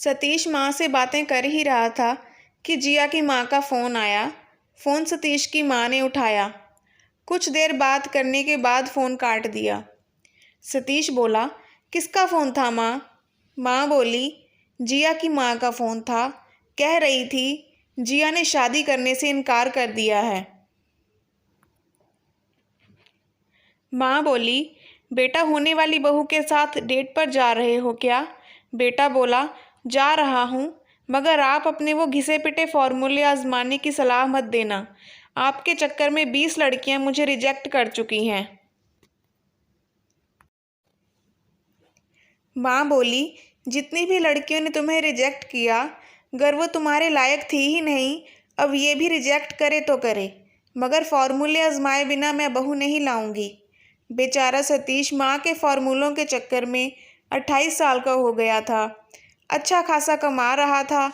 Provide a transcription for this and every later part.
सतीश माँ से बातें कर ही रहा था कि जिया की माँ का फ़ोन आया। फ़ोन सतीश की माँ ने उठाया। कुछ देर बात करने के बाद फ़ोन काट दिया। सतीश बोला, किसका फ़ोन था माँ? माँ बोली, जिया की माँ का फ़ोन था। कह रही थी जिया ने शादी करने से इनकार कर दिया है। माँ बोली, बेटा होने वाली बहू के साथ डेट पर जा रहे हो क्या? बेटा बोला, जा रहा हूँ, मगर आप अपने वो घिसे पिटे फॉर्मूले आजमाने की सलाह मत देना। आपके चक्कर में 20 लड़कियां मुझे रिजेक्ट कर चुकी हैं। माँ बोली, जितनी भी लड़कियों ने तुम्हें रिजेक्ट किया, अगर वो तुम्हारे लायक थी ही नहीं, अब ये भी रिजेक्ट करे तो करे, मगर फॉर्मूले आजमाए बिना मैं बहू नहीं लाऊंगी। बेचारा सतीश माँ के फॉर्मूलों के चक्कर में 28 साल का हो गया था। अच्छा खासा कमा रहा था।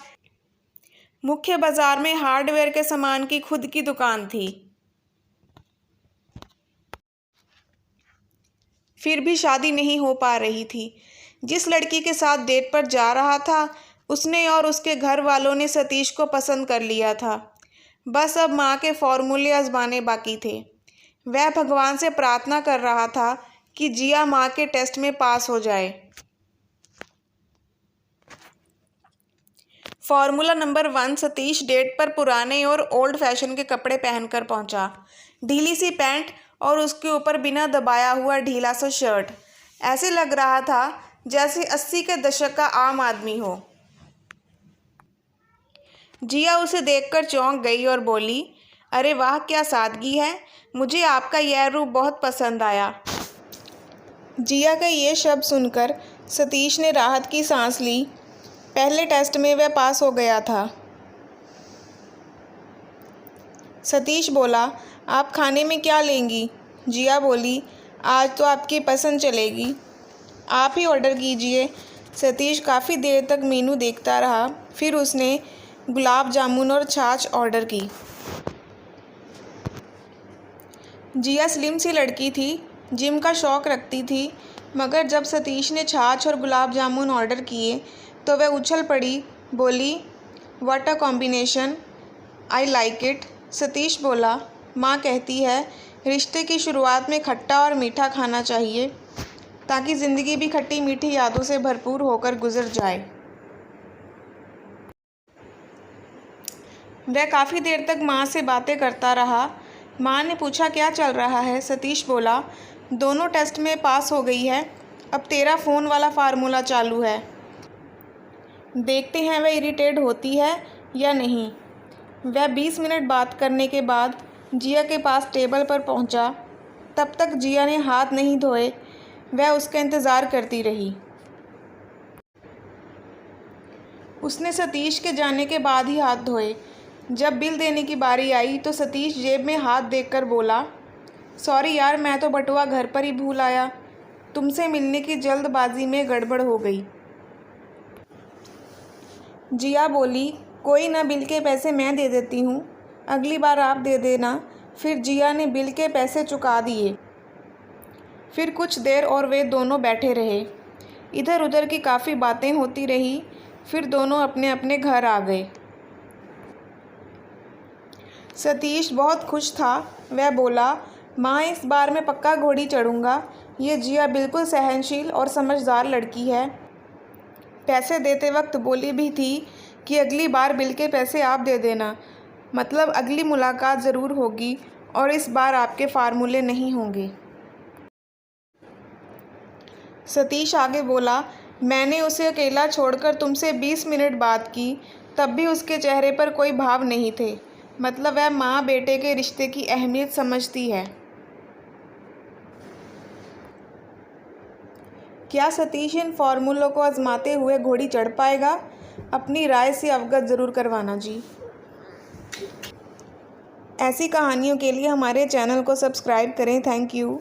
मुख्य बाजार में हार्डवेयर के सामान की खुद की दुकान थी। फिर भी शादी नहीं हो पा रही थी। जिस लड़की के साथ डेट पर जा रहा था, उसने और उसके घर वालों ने सतीश को पसंद कर लिया था। बस अब माँ के फॉर्मूले आजमाने बाकी थे। वह भगवान से प्रार्थना कर रहा था कि जिया माँ के टेस्ट में पास हो जाए। Formula number 1। सतीश डेट पर पुराने और ओल्ड फैशन के कपड़े पहनकर पहुंचा। ढीली सी पैंट और उसके ऊपर बिना दबाया हुआ ढीला सा शर्ट। ऐसे लग रहा था जैसे 80 के दशक का आम आदमी हो। जिया उसे देखकर चौंक गई और बोली, अरे वाह, क्या सादगी है। मुझे आपका यह रूप बहुत पसंद आया। जिया का ये शब्द सुनकर सतीश ने राहत की सांस ली। पहले टेस्ट में वह पास हो गया था। सतीश बोला, आप खाने में क्या लेंगी? जिया बोली, आज तो आपकी पसंद चलेगी, आप ही ऑर्डर कीजिए। सतीश काफ़ी देर तक मेनू देखता रहा। फिर उसने गुलाब जामुन और छाछ ऑर्डर की। जिया स्लिम सी लड़की थी, जिम का शौक़ रखती थी, मगर जब सतीश ने छाछ और गुलाब जामुन ऑर्डर किए तो वह उछल पड़ी। बोली, what a combination, I like it. Satish बोला, माँ कहती है रिश्ते की शुरुआत में खट्टा और मीठा खाना चाहिए, ताकि ज़िंदगी भी खट्टी मीठी यादों से भरपूर होकर गुजर जाए। वह काफ़ी देर तक माँ से बातें करता रहा। माँ ने पूछा, क्या चल रहा है? सतीश बोला, दोनों टेस्ट में पास हो गई है, अब तेरा फ़ोन वाला फार्मूला चालू है। देखते हैं वह इरिटेट होती है या नहीं। वह 20 मिनट बात करने के बाद जिया के पास टेबल पर पहुंचा। तब तक जिया ने हाथ नहीं धोए। वह उसका इंतज़ार करती रही। उसने सतीश के जाने के बाद ही हाथ धोए। जब बिल देने की बारी आई तो सतीश जेब में हाथ देखकर बोला, सॉरी यार, मैं तो बटुआ घर पर ही भूल आया। तुमसे मिलने की जल्दबाजी में गड़बड़ हो गई। जिया बोली, कोई ना, बिल के पैसे मैं दे देती हूँ, अगली बार आप दे देना। फिर जिया ने बिल के पैसे चुका दिए। फिर कुछ देर और वे दोनों बैठे रहे। इधर उधर की काफ़ी बातें होती रही। फिर दोनों अपने अपने घर आ गए। सतीश बहुत खुश था। वह बोला, माँ, इस बार मैं पक्का घोड़ी चढ़ूँगा। ये जिया बिल्कुल सहनशील और समझदार लड़की है। पैसे देते वक्त बोली भी थी कि अगली बार बिल के पैसे आप दे देना, मतलब अगली मुलाकात ज़रूर होगी और इस बार आपके फार्मूले नहीं होंगे। सतीश आगे बोला, मैंने उसे अकेला छोड़कर तुमसे 20 मिनट बात की, तब भी उसके चेहरे पर कोई भाव नहीं थे। मतलब वह माँ बेटे के रिश्ते की अहमियत समझती है। क्या सतीश इन फॉर्मूलों को आजमाते हुए घोड़ी चढ़ पाएगा? अपनी राय से अवगत ज़रूर करवाना जी। ऐसी कहानियों के लिए हमारे चैनल को सब्सक्राइब करें। Thank you.